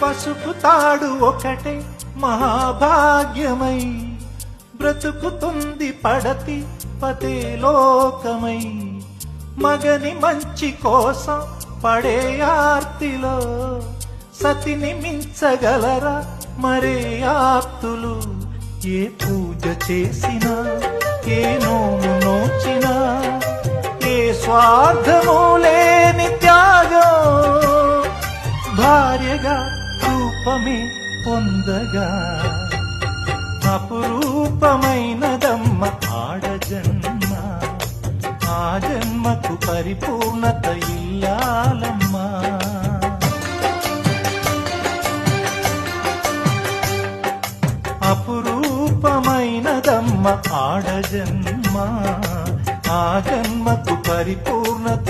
పసుపు తాడు ఒకటే మహాభాగ్యమై బ్రతుకుతుంది పడతి పదే లోకమై. మగని మంచి కోసం పడే ఆర్తిలో సతిని మించగలరా మరే ఆప్తులు. ఏ పూజ చేసినా ఏ నోము నోచినా ఏ స్వార్థము లేని త్యాగం భార్యగా రూపమే పొందగా. అపురూపమైనదమ్మ ఆడజన్మ, ఆ జన్మకు పరిపూర్ణత ఇల్లాలమ్మా. అపురూపమైనదమ్మ ఆడజన్మ, ఆ జన్మకు పరిపూర్ణత